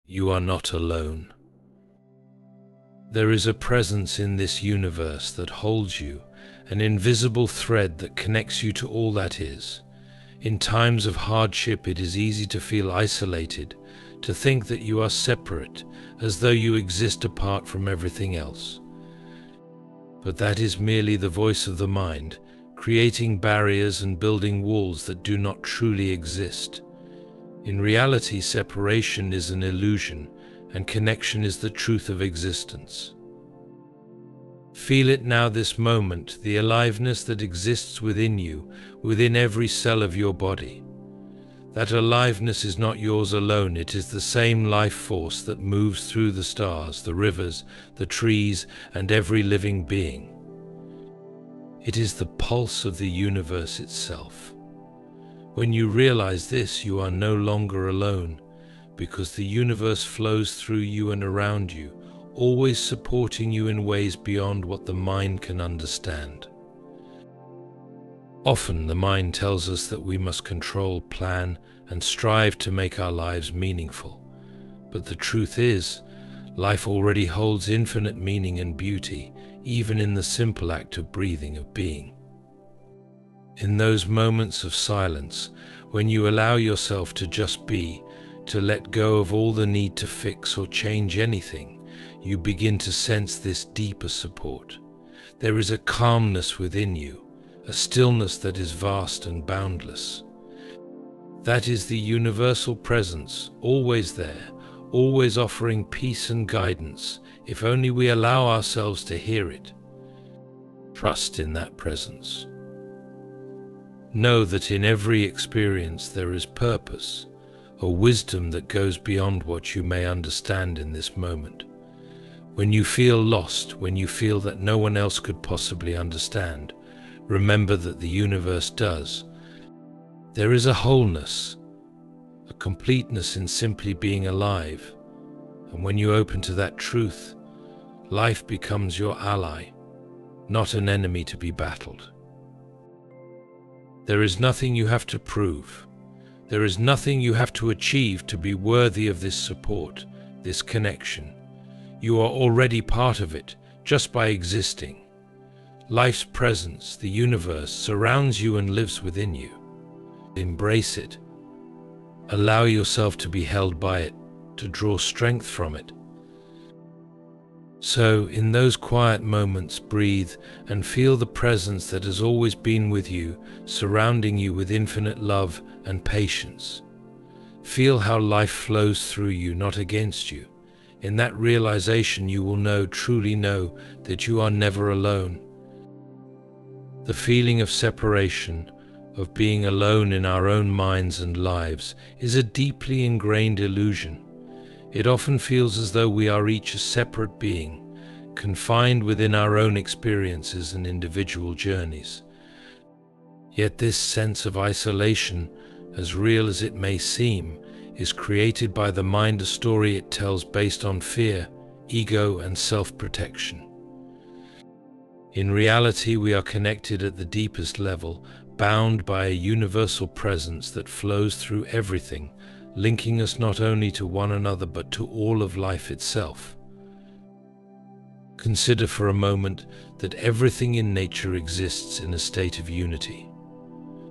You are not alone. There is a presence in this universe that holds you, an invisible thread that connects you to all that is. In times of hardship, it is easy to feel isolated, to think that you are separate, as though you exist apart from everything else. But that is merely the voice of the mind, creating barriers and building walls that do not truly exist. In reality, separation is an illusion, and connection is the truth of existence. Feel it now, this moment, the aliveness that exists within you, within every cell of your body. That aliveness is not yours alone, it is the same life force that moves through the stars, the rivers, the trees, and every living being. It is the pulse of the universe itself. When you realize this, you are no longer alone, because the universe flows through you and around you, always supporting you in ways beyond what the mind can understand. Often the mind tells us that we must control, plan, and strive to make our lives meaningful. But the truth is, life already holds infinite meaning and beauty, even in the simple act of breathing, of being. In those moments of silence, when you allow yourself to just be, to let go of all the need to fix or change anything, you begin to sense this deeper support. There is a calmness within you, a stillness that is vast and boundless. That is the universal presence, always there, always offering peace and guidance, if only we allow ourselves to hear it. Trust in that presence. Know that in every experience there is purpose, a wisdom that goes beyond what you may understand in this moment. When you feel lost, when you feel that no one else could possibly understand, remember that the universe does. There is a wholeness, a completeness in simply being alive, and when you open to that truth, life becomes your ally, not an enemy to be battled. There is nothing you have to prove. There is nothing you have to achieve to be worthy of this support, this connection. You are already part of it, just by existing. Life's presence, the universe, surrounds you and lives within you. Embrace it. Allow yourself to be held by it, to draw strength from it. So, in those quiet moments, breathe and feel the presence that has always been with you, surrounding you with infinite love and patience. Feel how life flows through you, not against you. In that realization, you will know, truly know, that you are never alone. The feeling of separation, of being alone in our own minds and lives, is a deeply ingrained illusion. It often feels as though we are each a separate being, confined within our own experiences and individual journeys. Yet this sense of isolation, as real as it may seem, is created by the mind, a story it tells based on fear, ego, and self-protection. In reality, we are connected at the deepest level, bound by a universal presence that flows through everything, linking us not only to one another but to all of life itself. Consider for a moment that everything in nature exists in a state of unity.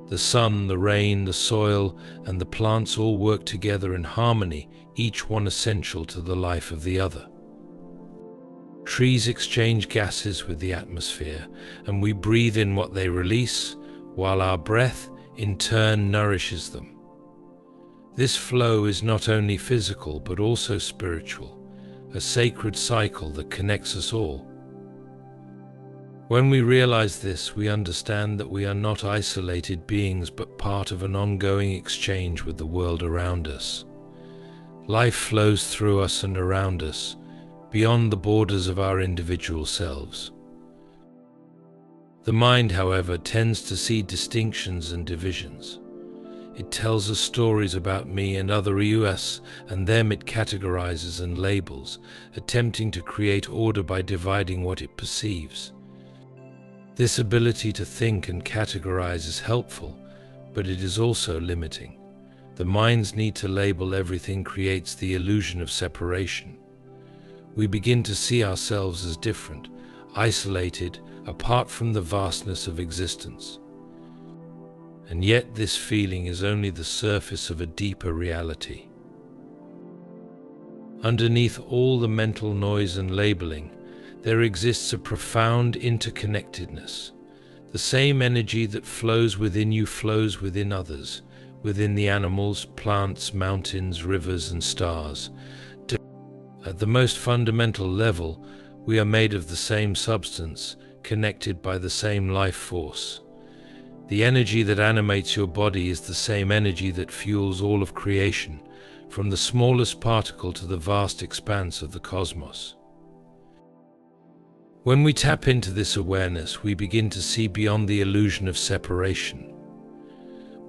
The sun, the rain, the soil, and the plants all work together in harmony, each one essential to the life of the other. Trees exchange gases with the atmosphere, and we breathe in what they release, while our breath, in turn, nourishes them. This flow is not only physical but also spiritual, a sacred cycle that connects us all. When we realize this, we understand that we are not isolated beings but part of an ongoing exchange with the world around us. Life flows through us and around us, beyond the borders of our individual selves. The mind, however, tends to see distinctions and divisions. It tells us stories about me and other us, and them it categorizes and labels, attempting to create order by dividing what it perceives. This ability to think and categorize is helpful, but it is also limiting. The mind's need to label everything creates the illusion of separation. We begin to see ourselves as different, isolated, apart from the vastness of existence. And yet this feeling is only the surface of a deeper reality. Underneath all the mental noise and labeling, there exists a profound interconnectedness. The same energy that flows within you flows within others, within the animals, plants, mountains, rivers, and stars. At the most fundamental level, we are made of the same substance, connected by the same life force. The energy that animates your body is the same energy that fuels all of creation, from the smallest particle to the vast expanse of the cosmos. When we tap into this awareness, we begin to see beyond the illusion of separation.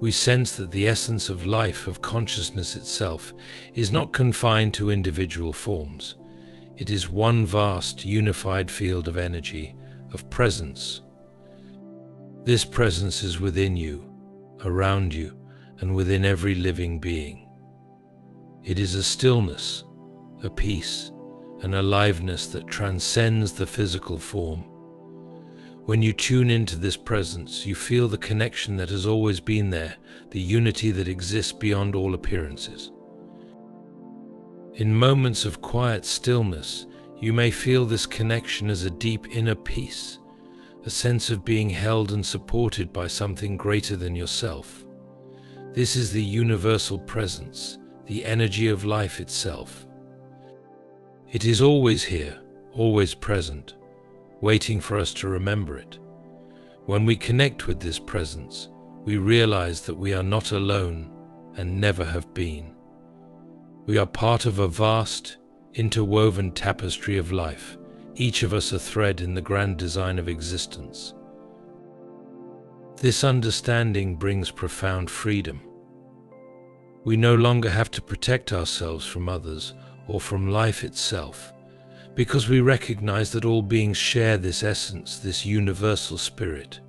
We sense that the essence of life, of consciousness itself, is not confined to individual forms. It is one vast, unified field of energy, of presence. This presence is within you, around you, and within every living being. It is a stillness, a peace, an aliveness that transcends the physical form. When you tune into this presence, you feel the connection that has always been there, the unity that exists beyond all appearances. In moments of quiet stillness, you may feel this connection as a deep inner peace, a sense of being held and supported by something greater than yourself. This is the universal presence, the energy of life itself. It is always here, always present, waiting for us to remember it. When we connect with this presence, we realize that we are not alone and never have been. We are part of a vast, interwoven tapestry of life, each of us a thread in the grand design of existence. This understanding brings profound freedom. We no longer have to protect ourselves from others or from life itself, because we recognize that all beings share this essence, this universal spirit.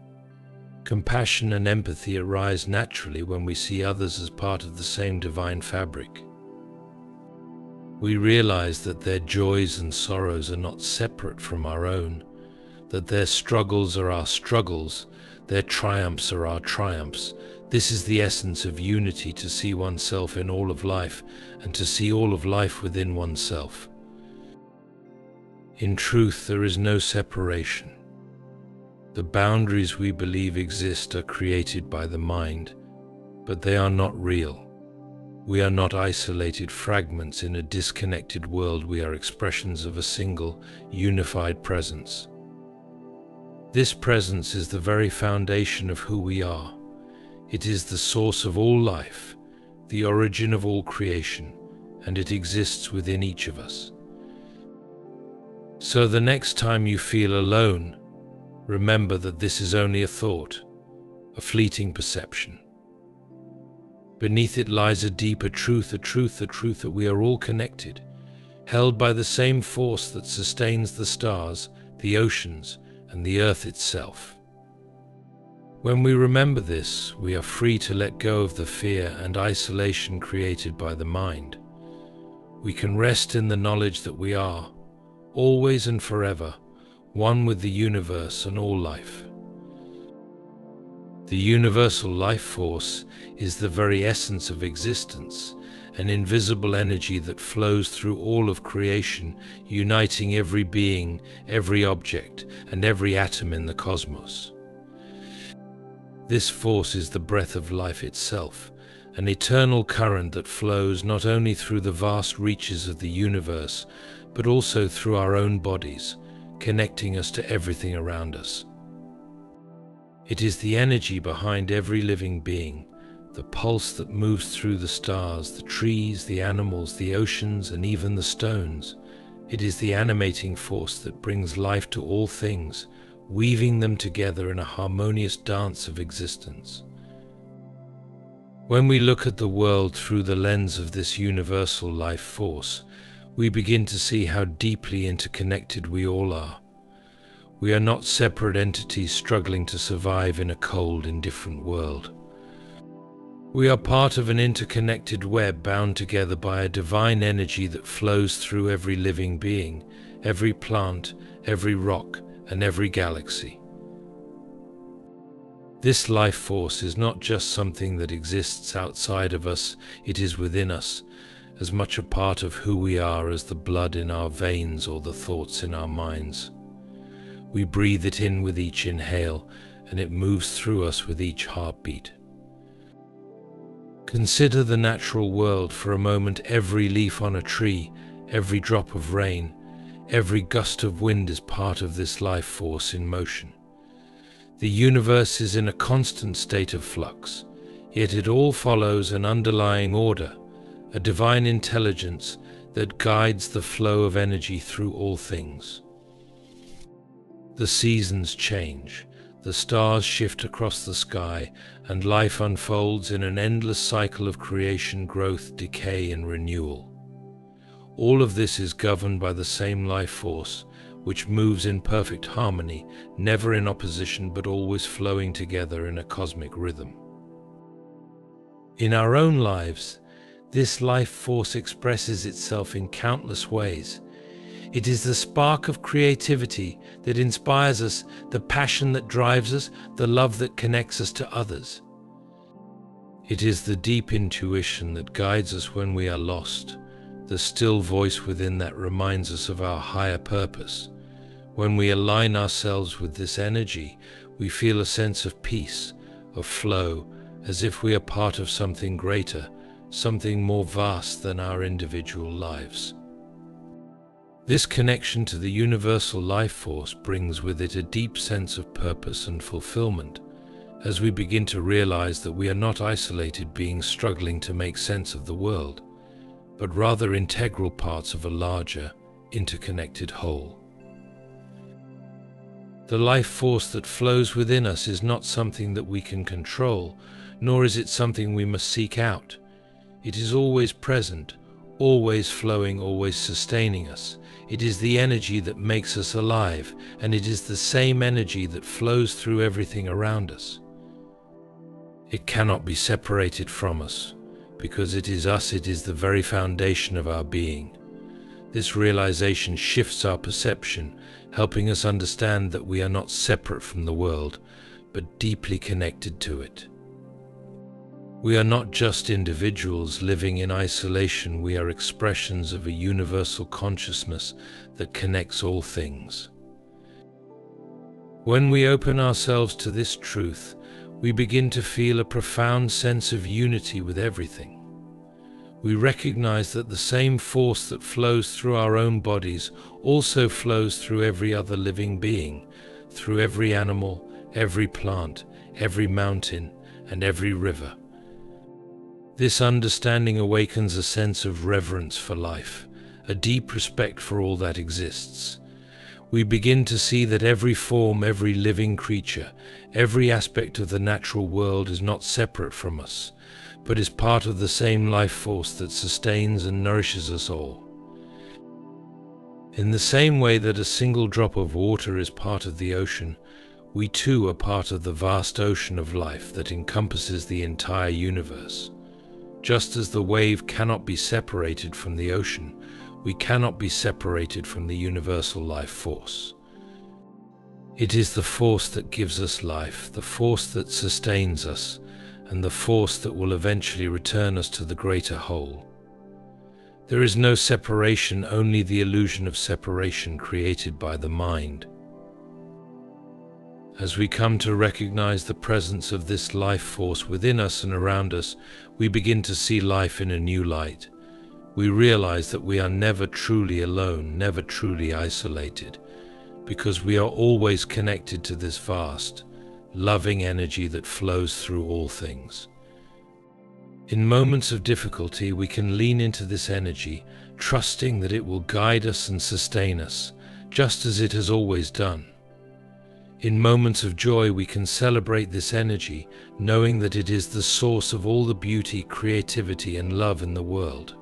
Compassion and empathy arise naturally when we see others as part of the same divine fabric. We realize that their joys and sorrows are not separate from our own, that their struggles are our struggles, their triumphs are our triumphs. This is the essence of unity, to see oneself in all of life and to see all of life within oneself. In truth, there is no separation. The boundaries we believe exist are created by the mind, but they are not real. We are not isolated fragments in a disconnected world. We are expressions of a single, unified presence. This presence is the very foundation of who we are. It is the source of all life, the origin of all creation, and it exists within each of us. So the next time you feel alone, remember that this is only a thought, a fleeting perception. Beneath it lies a deeper truth, the truth that we are all connected, held by the same force that sustains the stars, the oceans, and the earth itself. When we remember this, we are free to let go of the fear and isolation created by the mind. We can rest in the knowledge that we are, always and forever, one with the universe and all life. The universal life force is the very essence of existence, an invisible energy that flows through all of creation, uniting every being, every object, and every atom in the cosmos. This force is the breath of life itself, an eternal current that flows not only through the vast reaches of the universe, but also through our own bodies, connecting us to everything around us. It is the energy behind every living being, the pulse that moves through the stars, the trees, the animals, the oceans, and even the stones. It is the animating force that brings life to all things, weaving them together in a harmonious dance of existence. When we look at the world through the lens of this universal life force, we begin to see how deeply interconnected we all are. We are not separate entities struggling to survive in a cold, indifferent world. We are part of an interconnected web bound together by a divine energy that flows through every living being, every plant, every rock, and every galaxy. This life force is not just something that exists outside of us, it is within us, as much a part of who we are as the blood in our veins or the thoughts in our minds. We breathe it in with each inhale, and it moves through us with each heartbeat. Consider the natural world for a moment. Every leaf on a tree, every drop of rain, every gust of wind is part of this life force in motion. The universe is in a constant state of flux, yet it all follows an underlying order, a divine intelligence that guides the flow of energy through all things. The seasons change, the stars shift across the sky, and life unfolds in an endless cycle of creation, growth, decay, and renewal. All of this is governed by the same life force, which moves in perfect harmony, never in opposition but always flowing together in a cosmic rhythm. In our own lives, this life force expresses itself in countless ways. It is the spark of creativity that inspires us, the passion that drives us, the love that connects us to others. It is the deep intuition that guides us when we are lost, the still voice within that reminds us of our higher purpose. When we align ourselves with this energy, we feel a sense of peace, of flow, as if we are part of something greater, something more vast than our individual lives. This connection to the universal life force brings with it a deep sense of purpose and fulfillment, as we begin to realize that we are not isolated beings struggling to make sense of the world, but rather integral parts of a larger, interconnected whole. The life force that flows within us is not something that we can control, nor is it something we must seek out. It is always present, always flowing, always sustaining us. It is the energy that makes us alive, and it is the same energy that flows through everything around us. It cannot be separated from us, because it is us, it is the very foundation of our being. This realization shifts our perception, helping us understand that we are not separate from the world, but deeply connected to it. We are not just individuals living in isolation, we are expressions of a universal consciousness that connects all things. When we open ourselves to this truth, we begin to feel a profound sense of unity with everything. We recognize that the same force that flows through our own bodies also flows through every other living being, through every animal, every plant, every mountain, and every river. This understanding awakens a sense of reverence for life, a deep respect for all that exists. We begin to see that every form, every living creature, every aspect of the natural world is not separate from us, but is part of the same life force that sustains and nourishes us all. In the same way that a single drop of water is part of the ocean, we too are part of the vast ocean of life that encompasses the entire universe. Just as the wave cannot be separated from the ocean, we cannot be separated from the universal life force. It is the force that gives us life, the force that sustains us, and the force that will eventually return us to the greater whole. There is no separation, only the illusion of separation created by the mind. As we come to recognize the presence of this life force within us and around us, we begin to see life in a new light. We realize that we are never truly alone, never truly isolated, because we are always connected to this vast, loving energy that flows through all things. In moments of difficulty, we can lean into this energy, trusting that it will guide us and sustain us, just as it has always done. In moments of joy, we can celebrate this energy, knowing that it is the source of all the beauty, creativity, and love in the world.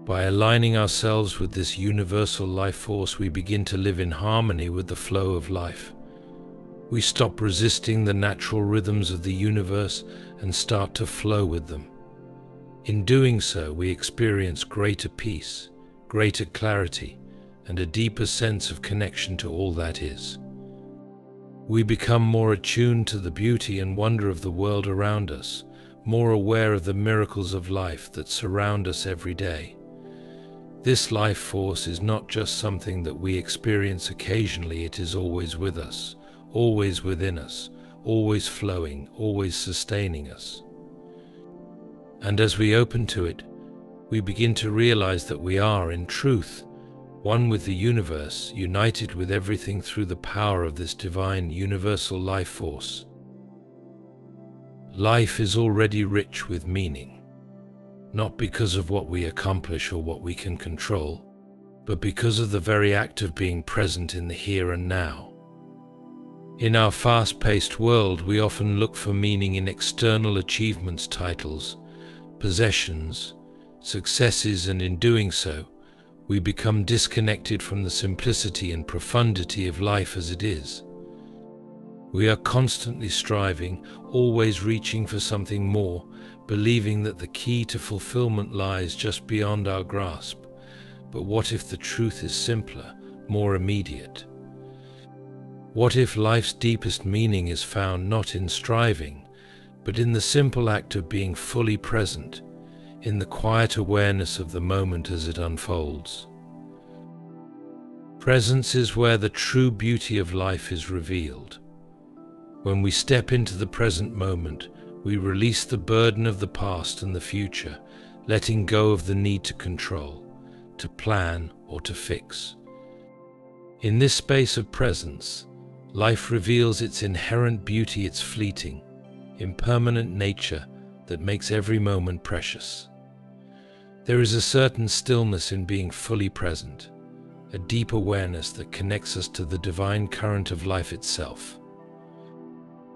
By aligning ourselves with this universal life force, we begin to live in harmony with the flow of life. We stop resisting the natural rhythms of the universe and start to flow with them. In doing so, we experience greater peace, greater clarity, and a deeper sense of connection to all that is. We become more attuned to the beauty and wonder of the world around us, more aware of the miracles of life that surround us every day. This life force is not just something that we experience occasionally, it is always with us, always within us, always flowing, always sustaining us. And as we open to it, we begin to realize that we are, in truth, one with the universe, united with everything through the power of this divine universal life force. Life is already rich with meaning, not because of what we accomplish or what we can control, but because of the very act of being present in the here and now. In our fast-paced world, we often look for meaning in external achievements, titles, possessions, successes, and in doing so, we become disconnected from the simplicity and profundity of life as it is. We are constantly striving, always reaching for something more, believing that the key to fulfillment lies just beyond our grasp. But what if the truth is simpler, more immediate? What if life's deepest meaning is found not in striving, but in the simple act of being fully present, in the quiet awareness of the moment as it unfolds? Presence is where the true beauty of life is revealed. When we step into the present moment, we release the burden of the past and the future, letting go of the need to control, to plan, or to fix. In this space of presence, life reveals its inherent beauty, its fleeting, impermanent nature that makes every moment precious. There is a certain stillness in being fully present, a deep awareness that connects us to the divine current of life itself.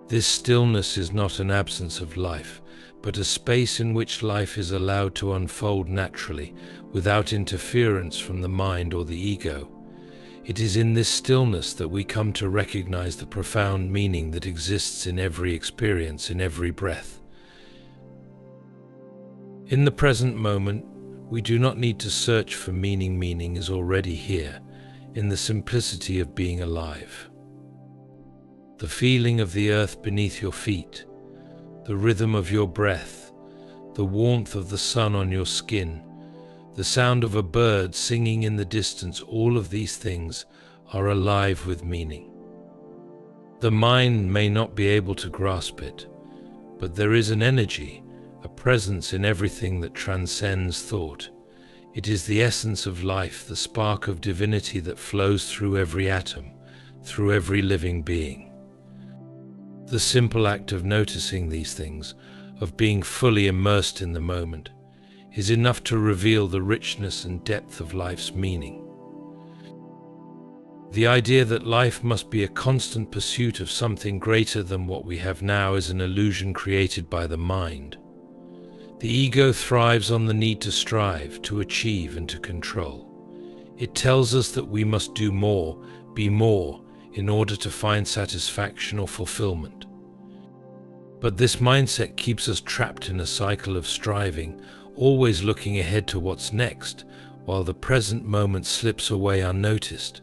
This stillness is not an absence of life, but a space in which life is allowed to unfold naturally, without interference from the mind or the ego. It is in this stillness that we come to recognize the profound meaning that exists in every experience, in every breath. In the present moment, we do not need to search for meaning. Meaning is already here, in the simplicity of being alive. The feeling of the earth beneath your feet, the rhythm of your breath, the warmth of the sun on your skin, the sound of a bird singing in the distance, all of these things are alive with meaning. The mind may not be able to grasp it, but there is an energy, a presence in everything that transcends thought. It is the essence of life, the spark of divinity that flows through every atom, through every living being. The simple act of noticing these things, of being fully immersed in the moment, is enough to reveal the richness and depth of life's meaning. The idea that life must be a constant pursuit of something greater than what we have now is an illusion created by the mind. The ego thrives on the need to strive, to achieve, and to control. It tells us that we must do more, be more, in order to find satisfaction or fulfillment. But this mindset keeps us trapped in a cycle of striving, always looking ahead to what's next, while the present moment slips away unnoticed.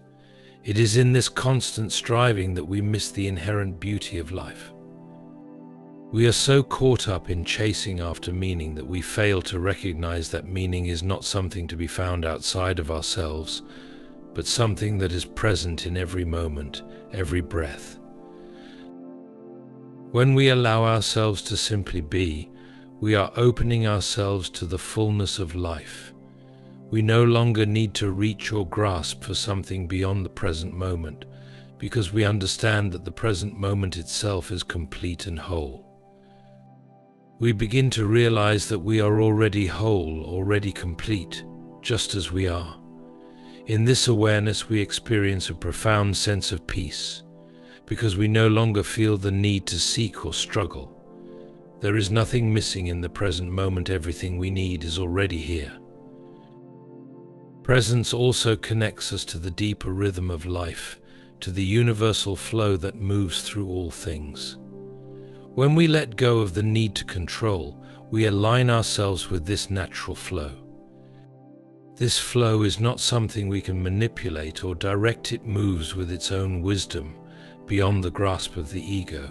It is in this constant striving that we miss the inherent beauty of life. We are so caught up in chasing after meaning that we fail to recognize that meaning is not something to be found outside of ourselves, but something that is present in every moment, every breath. When we allow ourselves to simply be, we are opening ourselves to the fullness of life. We no longer need to reach or grasp for something beyond the present moment, because we understand that the present moment itself is complete and whole. We begin to realize that we are already whole, already complete, just as we are. In this awareness, we experience a profound sense of peace, because we no longer feel the need to seek or struggle. There is nothing missing in the present moment. Everything we need is already here. Presence also connects us to the deeper rhythm of life, to the universal flow that moves through all things. When we let go of the need to control, we align ourselves with this natural flow. This flow is not something we can manipulate or direct. It moves with its own wisdom, beyond the grasp of the ego.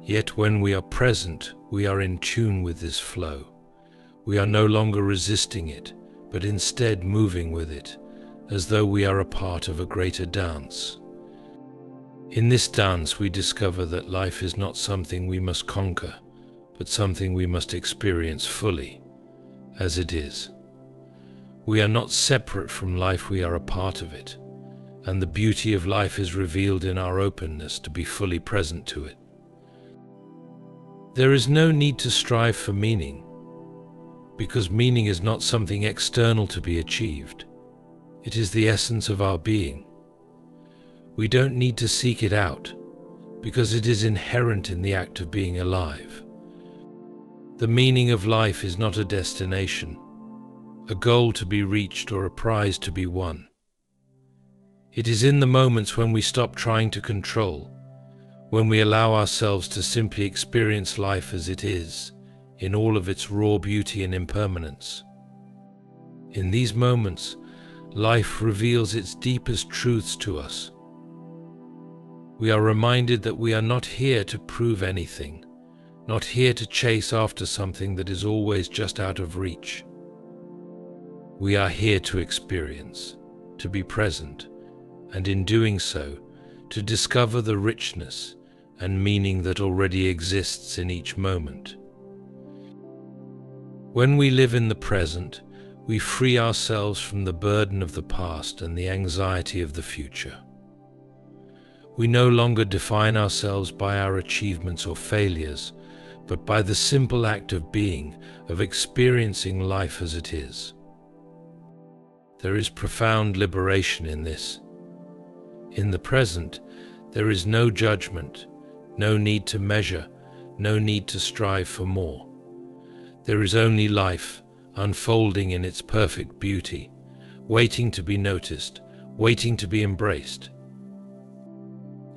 Yet when we are present, we are in tune with this flow. We are no longer resisting it, but instead moving with it, as though we are a part of a greater dance. In this dance, we discover that life is not something we must conquer, but something we must experience fully, as it is. We are not separate from life, we are a part of it, and the beauty of life is revealed in our openness to be fully present to it. There is no need to strive for meaning, because meaning is not something external to be achieved. It is the essence of our being. We don't need to seek it out, because it is inherent in the act of being alive. The meaning of life is not a destination, a goal to be reached or a prize to be won. It is in the moments when we stop trying to control, when we allow ourselves to simply experience life as it is, in all of its raw beauty and impermanence. In these moments, life reveals its deepest truths to us. We are reminded that we are not here to prove anything, not here to chase after something that is always just out of reach. We are here to experience, to be present, and in doing so, to discover the richness and meaning that already exists in each moment. When we live in the present, we free ourselves from the burden of the past and the anxiety of the future. We no longer define ourselves by our achievements or failures, but by the simple act of being, of experiencing life as it is. There is profound liberation in this. In the present, there is no judgment, no need to measure, no need to strive for more. There is only life, unfolding in its perfect beauty, waiting to be noticed, waiting to be embraced.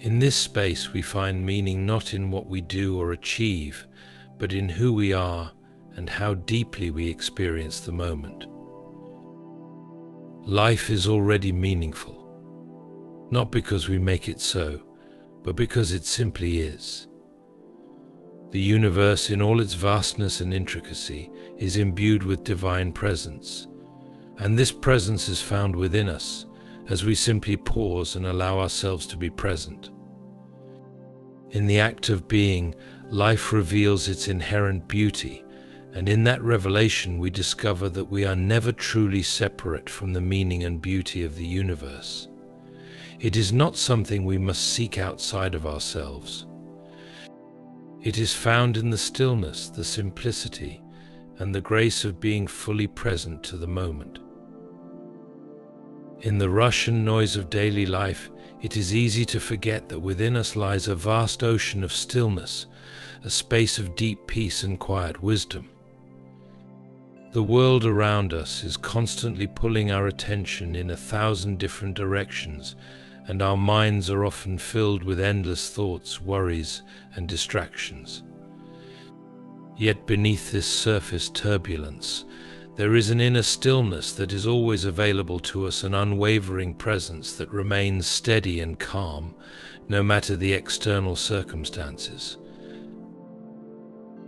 In this space we find meaning not in what we do or achieve, but in who we are and how deeply we experience the moment. Life is already meaningful, not because we make it so, but because it simply is. The universe, in all its vastness and intricacy, is imbued with divine presence, and this presence is found within us, as we simply pause and allow ourselves to be present. In the act of being, life reveals its inherent beauty, and in that revelation we discover that we are never truly separate from the meaning and beauty of the universe. It is not something we must seek outside of ourselves. It is found in the stillness, the simplicity, and the grace of being fully present to the moment. In the rush and noise of daily life, it is easy to forget that within us lies a vast ocean of stillness, a space of deep peace and quiet wisdom. The world around us is constantly pulling our attention in 1,000 different directions, and our minds are often filled with endless thoughts, worries, and distractions. Yet beneath this surface turbulence, there is an inner stillness that is always available to us, an unwavering presence that remains steady and calm, no matter the external circumstances.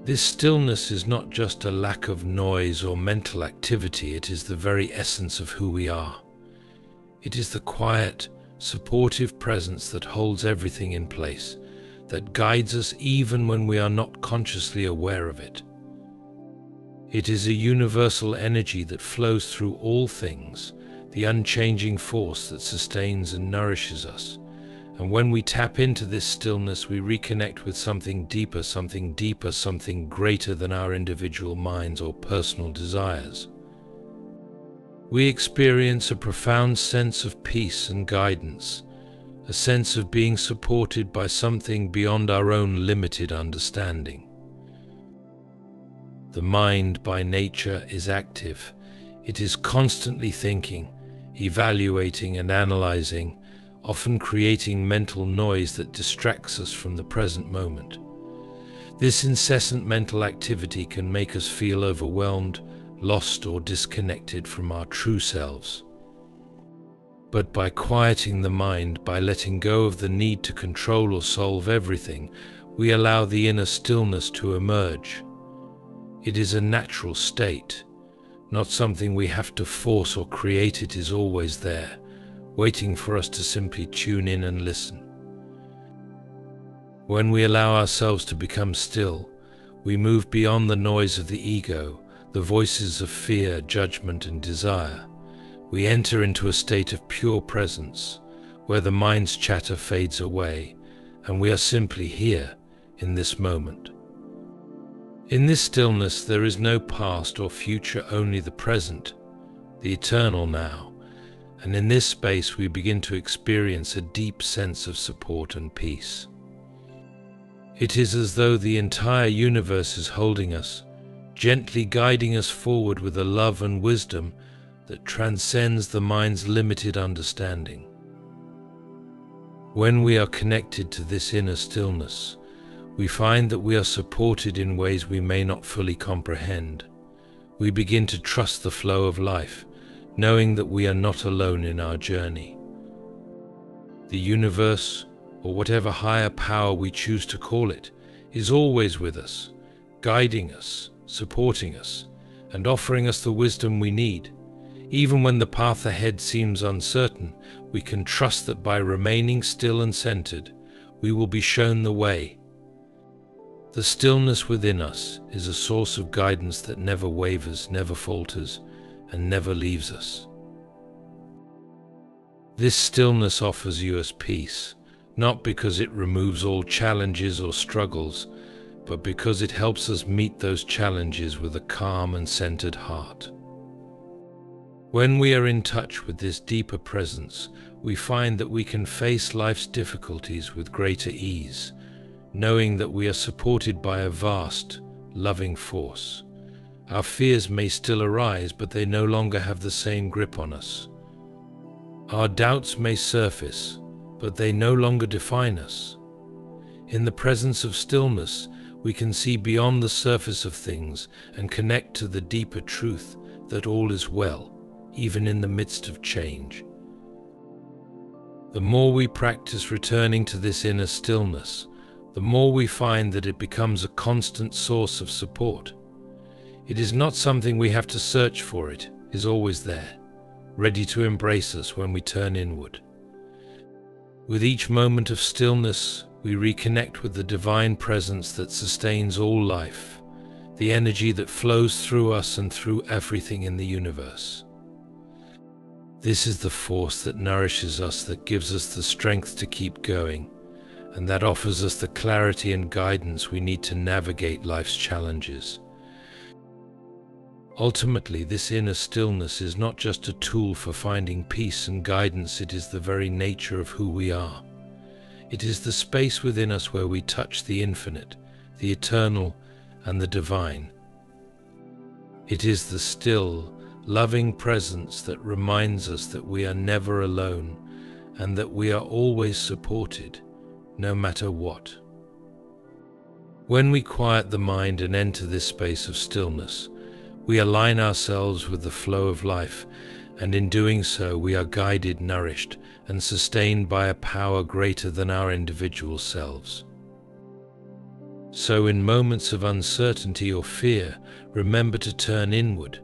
This stillness is not just a lack of noise or mental activity, it is the very essence of who we are. It is the quiet, supportive presence that holds everything in place, that guides us even when we are not consciously aware of it. It is a universal energy that flows through all things, the unchanging force that sustains and nourishes us. And when we tap into this stillness, we reconnect with something deeper, something greater than our individual minds or personal desires. We experience a profound sense of peace and guidance, a sense of being supported by something beyond our own limited understanding. The mind by nature is active. It is constantly thinking, evaluating and analyzing, often creating mental noise that distracts us from the present moment. This incessant mental activity can make us feel overwhelmed, lost, or disconnected from our true selves. But by quieting the mind, by letting go of the need to control or solve everything, we allow the inner stillness to emerge. It is a natural state, not something we have to force or create. It is always there, waiting for us to simply tune in and listen. When we allow ourselves to become still, we move beyond the noise of the ego, the voices of fear, judgment, and desire. We enter into a state of pure presence, where the mind's chatter fades away, and we are simply here, in this moment. In this stillness, there is no past or future, only the present, the eternal now, and in this space we begin to experience a deep sense of support and peace. It is as though the entire universe is holding us, gently guiding us forward with a love and wisdom that transcends the mind's limited understanding. When we are connected to this inner stillness, we find that we are supported in ways we may not fully comprehend. We begin to trust the flow of life, knowing that we are not alone in our journey. The universe, or whatever higher power we choose to call it, is always with us, guiding us, supporting us, and offering us the wisdom we need. Even when the path ahead seems uncertain, we can trust that by remaining still and centered, we will be shown the way. The stillness within us is a source of guidance that never wavers, never falters, and never leaves us. This stillness offers you as peace, not because it removes all challenges or struggles, but because it helps us meet those challenges with a calm and centered heart. When we are in touch with this deeper presence, we find that we can face life's difficulties with greater ease, knowing that we are supported by a vast, loving force. Our fears may still arise, but they no longer have the same grip on us. Our doubts may surface, but they no longer define us. In the presence of stillness, we can see beyond the surface of things and connect to the deeper truth that all is well, even in the midst of change. The more we practice returning to this inner stillness, the more we find that it becomes a constant source of support. It is not something we have to search for, it is always there, ready to embrace us when we turn inward. With each moment of stillness, we reconnect with the divine presence that sustains all life, the energy that flows through us and through everything in the universe. This is the force that nourishes us, that gives us the strength to keep going, and that offers us the clarity and guidance we need to navigate life's challenges. Ultimately, this inner stillness is not just a tool for finding peace and guidance, it is the very nature of who we are. It is the space within us where we touch the infinite, the eternal, and the divine. It is the still, loving presence that reminds us that we are never alone and that we are always supported, no matter what. When we quiet the mind and enter this space of stillness, we align ourselves with the flow of life, and in doing so we are guided, nourished, and sustained by a power greater than our individual selves. So in moments of uncertainty or fear, remember to turn inward.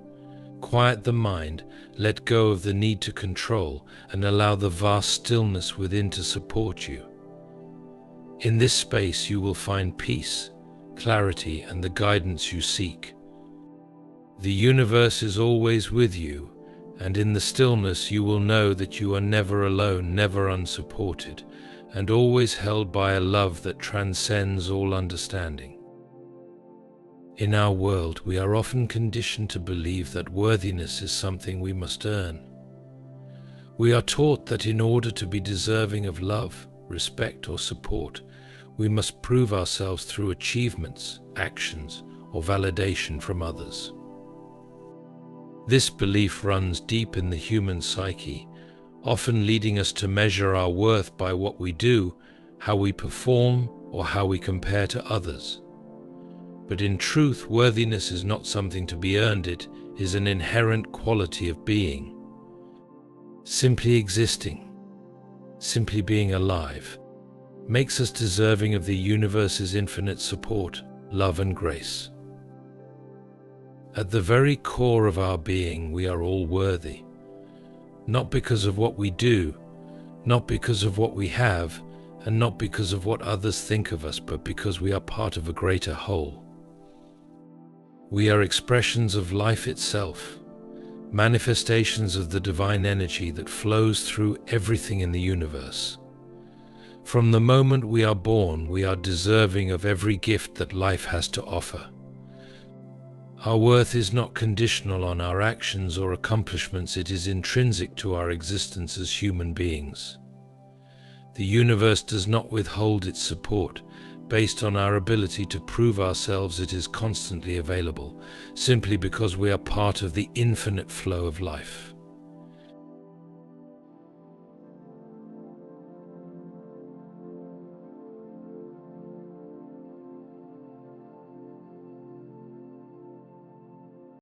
Quiet the mind, let go of the need to control, and allow the vast stillness within to support you. In this space you will find peace, clarity, and the guidance you seek. The universe is always with you, and in the stillness you will know that you are never alone, never unsupported, and always held by a love that transcends all understanding. In our world, we are often conditioned to believe that worthiness is something we must earn. We are taught that in order to be deserving of love, respect, or support, we must prove ourselves through achievements, actions, or validation from others. This belief runs deep in the human psyche, often leading us to measure our worth by what we do, how we perform, or how we compare to others. But in truth, worthiness is not something to be earned, it is an inherent quality of being. Simply existing, simply being alive, makes us deserving of the universe's infinite support, love, and grace. At the very core of our being, we are all worthy, not because of what we do, not because of what we have, and not because of what others think of us, but because we are part of a greater whole. We are expressions of life itself, manifestations of the divine energy that flows through everything in the universe. From the moment we are born, we are deserving of every gift that life has to offer. Our worth is not conditional on our actions or accomplishments, it is intrinsic to our existence as human beings. The universe does not withhold its support. Based on our ability to prove ourselves, it is constantly available, simply because we are part of the infinite flow of life.